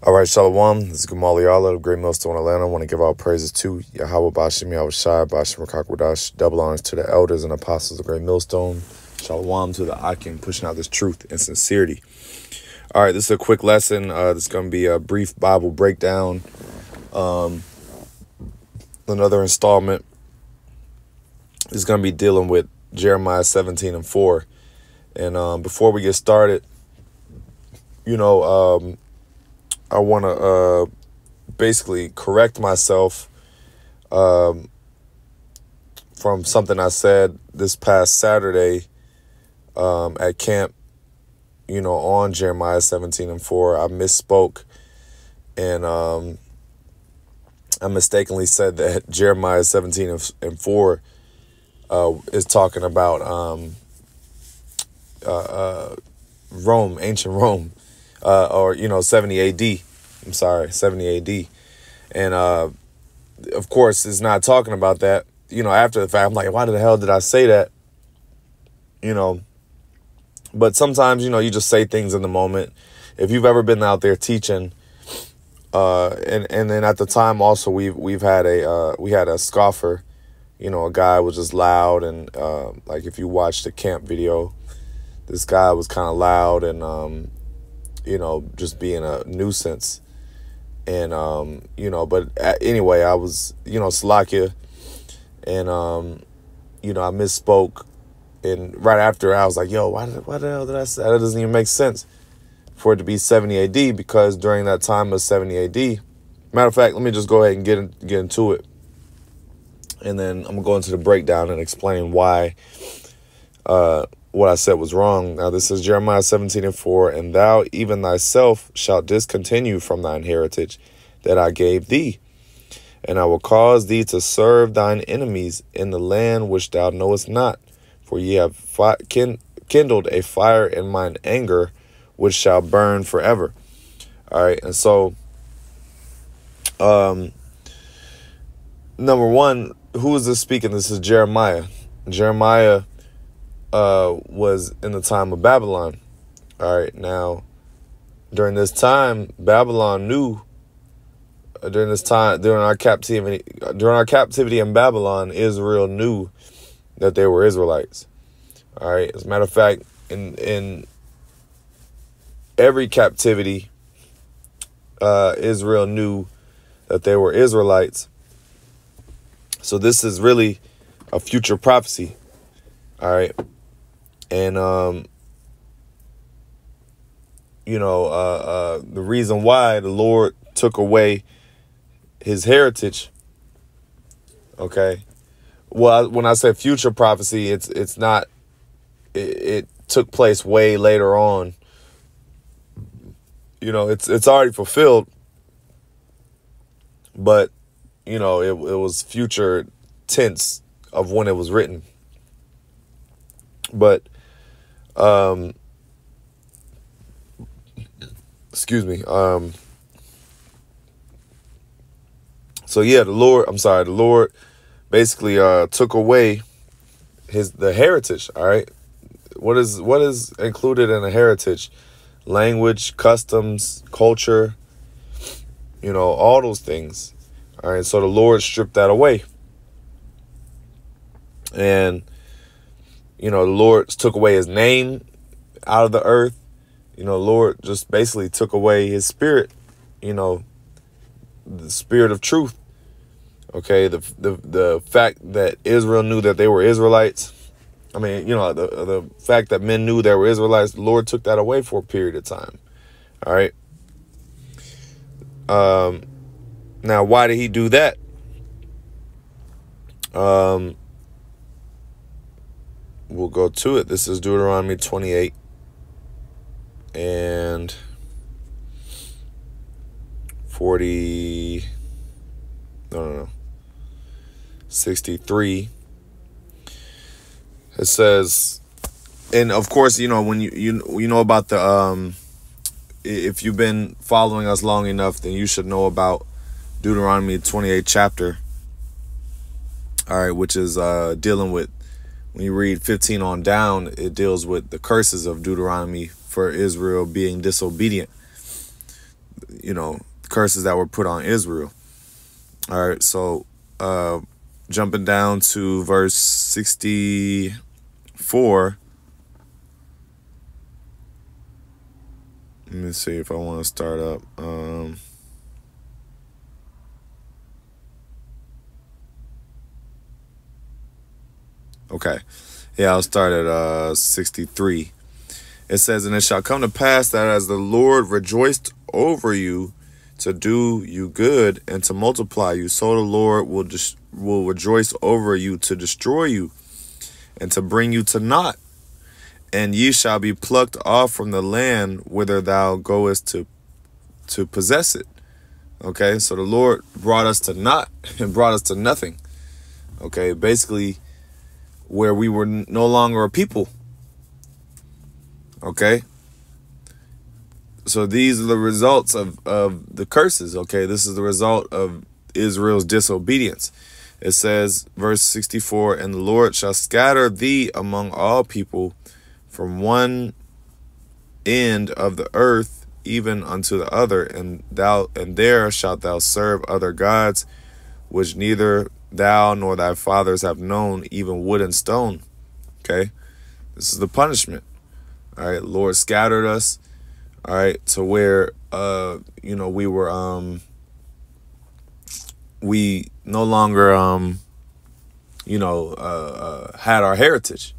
All right, Shalom. This is Gamali Allah of Great Millstone, Atlanta. I want to give all praises to Yahweh Bashim Yahweh Shai, Bashim Rakakwadash. Double honors to the elders and apostles of Great Millstone. Shalom to the Akim, pushing out this truth and sincerity. All right, this is a quick lesson. This is going to be a brief Bible breakdown. Another installment is going to be dealing with Jeremiah 17:4. And before we get started, I want to basically correct myself from something I said this past Saturday at camp, on Jeremiah 17:4. I misspoke, and I mistakenly said that Jeremiah 17:4 is talking about Rome, ancient Rome. Or 70 AD. I'm sorry, 70 AD. And of course, it's not talking about that. After the fact, I'm like, why the hell did I say that? But sometimes, you just say things in the moment. If you've ever been out there teaching, and then at the time also we had a scoffer, a guy was just loud, and like if you watch the camp video, this guy was kind of loud and just being a nuisance. And, but anyway, I was, Salakia, and, I misspoke. And right after, I was like, yo, why the hell did I say that? That doesn't even make sense for it to be 70 AD, because during that time of 70 AD, matter of fact, let me just go ahead and get into it. And then I'm going to go into the breakdown and explain why, what I said was wrong. Now, this is Jeremiah 17:4. And thou even thyself shalt discontinue from thine heritage that I gave thee. And I will cause thee to serve thine enemies in the land which thou knowest not. For ye have kindled a fire in mine anger, which shall burn forever. All right. And so, number one, who is this speaking? This is Jeremiah. Jeremiah was in the time of Babylon. All right, now during this time, Babylon knew. During our captivity in Babylon, Israel knew that they were Israelites. All right, as a matter of fact, in every captivity, Israel knew that they were Israelites. So this is really a future prophecy. All right. And, the reason why the Lord took away his heritage. Okay. Well, when I say future prophecy, it's not, it took place way later on. It's already fulfilled, but, it was future tense of when it was written. But, excuse me. So yeah, the Lord basically took away the heritage. All right. What is included in a heritage? Language, customs, culture, all those things. All right. So the Lord stripped that away. And the Lord took away his name out of the earth. The Lord just basically took away his spirit, the spirit of truth. Okay, the fact that Israel knew that they were Israelites. I mean, the fact that men knew they were Israelites, the Lord took that away for a period of time. All right. Now, why did he do that? We'll go to it. This is Deuteronomy 28 and 40. No. 63. It says, and of course, when you know about the if you've been following us long enough, then you should know about Deuteronomy 28 chapter. All right, which is dealing with, when you read 15 on down, it deals with the curses of Deuteronomy for Israel being disobedient. curses that were put on Israel. All right, so jumping down to verse 64. Let me see if I want to start up. Okay. Yeah, I'll start at 63. It says, "And it shall come to pass that as the Lord rejoiced over you to do you good and to multiply you, so the Lord will rejoice over you to destroy you and to bring you to naught. And ye shall be plucked off from the land whither thou goest to possess it." Okay, so the Lord brought us to naught and brought us to nothing. Okay, basically where we were no longer a people. Okay, so these are the results of the curses. Okay, this is the result of Israel's disobedience. It says, verse 64, "And the Lord shall scatter thee among all people from one end of the earth even unto the other, and there shalt thou serve other gods, which neither thou nor thy fathers have known, even wood and stone." Okay, this is the punishment. All right, Lord scattered us. All right, to where we were we no longer had our heritage.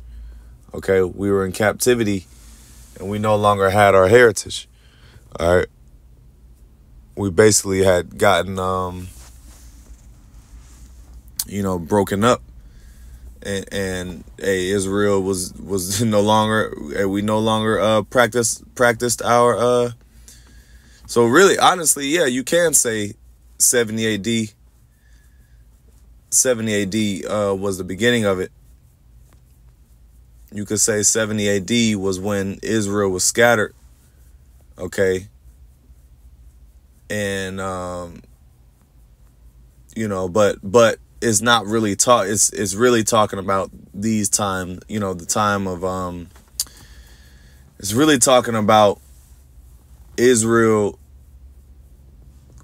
Okay, we were in captivity and we no longer had our heritage. All right, we basically had gotten broken up, and Israel was no longer, we no longer practiced our so really, honestly, yeah, you can say 70 AD was the beginning of it. You could say 70 AD was when Israel was scattered. Okay. And, but it's not really it's really talking about these time, the time of, it's really talking about Israel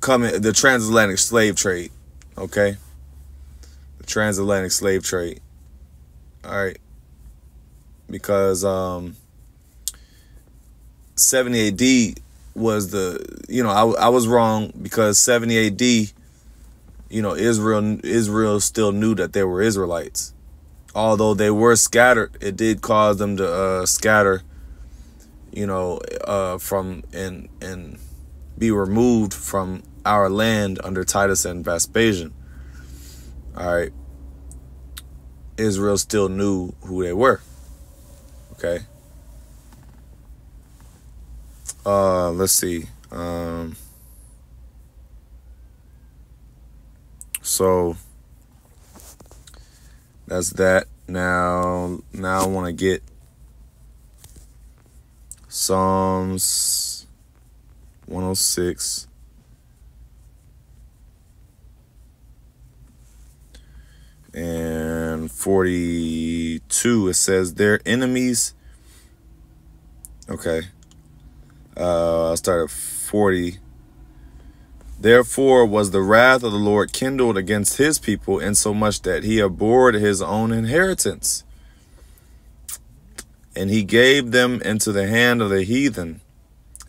the transatlantic slave trade. Okay. The transatlantic slave trade. All right. Because 70 AD was I was wrong, because 70 AD, Israel still knew that they were Israelites. Although they were scattered, it did cause them to scatter, from and be removed from our land under Titus and Vespasian. All right. Israel still knew who they were. Okay. Let's see. So that's that. Now I want to get Psalms 106. And 42, it says, "Their enemies." Okay. I'll start at 40. "Therefore was the wrath of the Lord kindled against his people, insomuch that he abhorred his own inheritance. And he gave them into the hand of the heathen,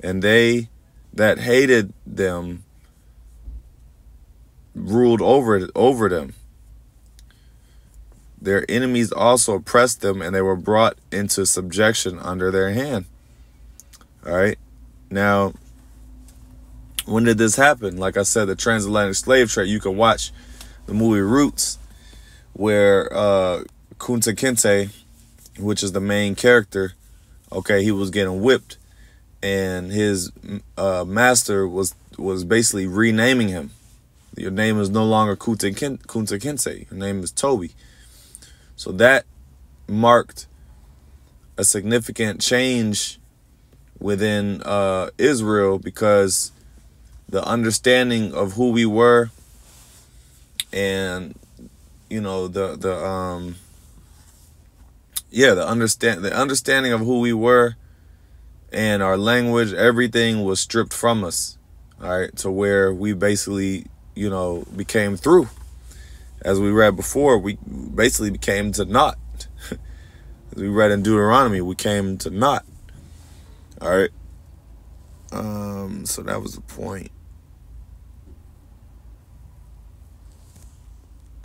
and they that hated them ruled over them. Their enemies also oppressed them, and they were brought into subjection under their hand." All right. Now, when did this happen? Like I said, the transatlantic slave trade. You can watch the movie Roots, where Kunta Kinte, which is the main character, okay, he was getting whipped, and his master was basically renaming him. Your name is no longer Kunta Kinte. Your name is Toby. So that marked a significant change within Israel, because the understanding of who we were, and the understanding of who we were and our language, everything was stripped from us. All right, to where we basically, became through. As we read before, we basically became to naught. As we read in Deuteronomy, we came to naught. All right. So that was the point.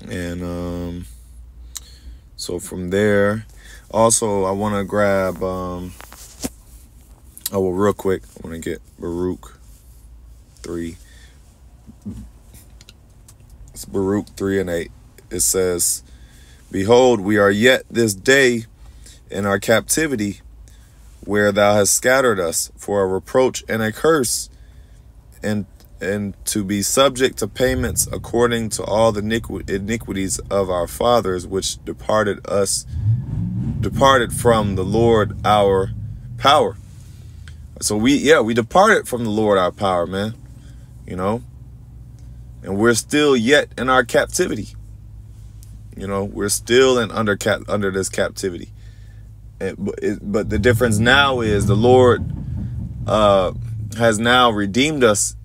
And so from there, also I want to grab real quick, I want to get Baruch 3. It's Baruch 3:8. It says, "Behold, we are yet this day in our captivity, where thou hast scattered us for a reproach and a curse, and to be subject to payments according to all the iniquities of our fathers, which departed from the Lord our power." So we departed from the Lord our power, man. And we're still yet in our captivity. We're still under this captivity. But the difference now is the Lord has now redeemed us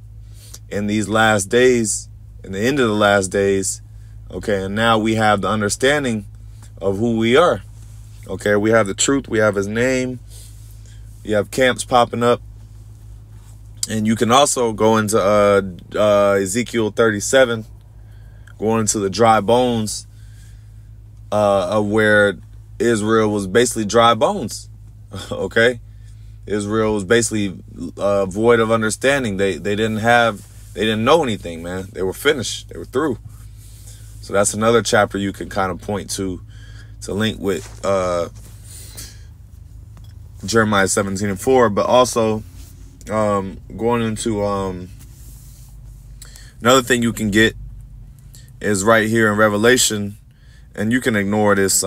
in these last days, in the end of the last days. Okay, and now we have the understanding of who we are. Okay, we have the truth. We have his name. You have camps popping up. And you can also go into Ezekiel 37, going into the dry bones of where Israel was basically dry bones. Okay, Israel was basically void of understanding. They didn't know anything, man. They were finished. They were through. So that's another chapter you can kind of point to link with Jeremiah 17:4, but also going into another thing you can get is right here in Revelation, and you can ignore this.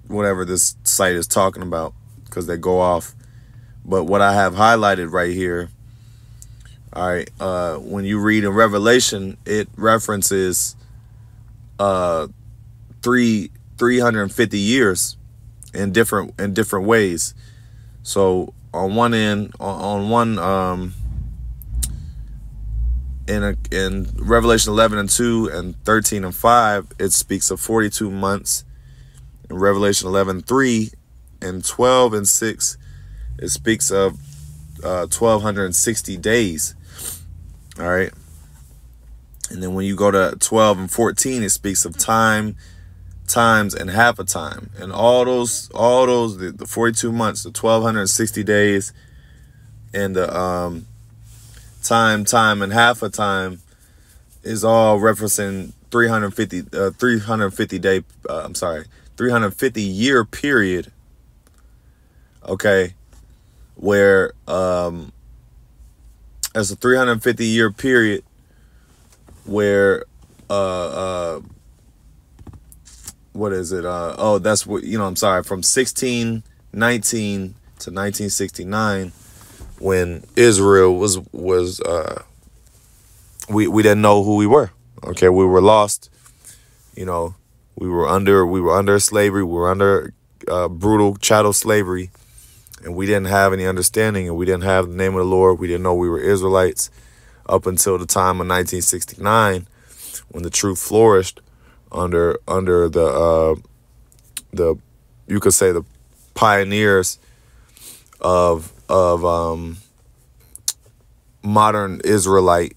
Whatever this site is talking about, because they go off. But what I have highlighted right here, all right, when you read in Revelation, it references 350 years in different ways. So on one end, in Revelation 11:2 and 13:5, it speaks of 42 months. In Revelation 11:3 and 12:6, it speaks of 1,260 days. All right. And then when you go to 12:14, it speaks of times, and half a time. And all those, the 42 months, the 1,260 days, and the time, and half a time is all referencing 350 year period. Okay. Where, as a 350 year period where, what is it? That's what, I'm sorry, from 1619 to 1969, when Israel was we didn't know who we were. Okay, we were lost. We were under slavery. We were under brutal chattel slavery, and we didn't have any understanding, and we didn't have the name of the Lord. We didn't know we were Israelites up until the time of 1969, when the truth flourished under the you could say the pioneers of modern Israelite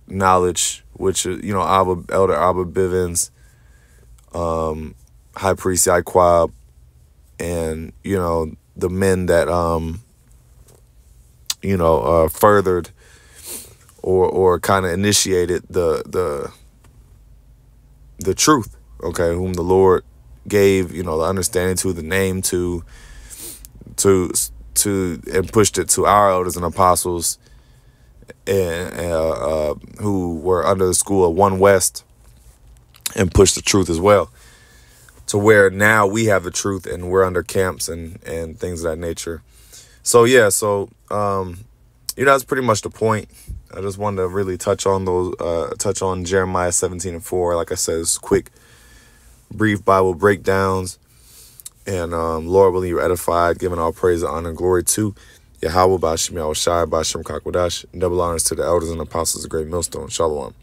knowledge, which is Elder Abba Bivens, High Priest Yaquab, and the men that furthered or kind of initiated the truth, okay, whom the Lord gave, the understanding to, the name to, and pushed it to our elders and apostles, and who were under the school of One West, and pushed the truth as well, to where now we have the truth and we're under camps and things of that nature. So yeah, that's pretty much the point. I just wanted to really touch on Jeremiah 17:4. Like I said, it's quick, brief Bible breakdowns. And Lord willing, you're edified, giving all praise, honor, and glory to Yahweh Ba'Shem Yahushai Ba'Shem Kakwadash. Double honors to the elders and apostles of Great Millstone. Shalom.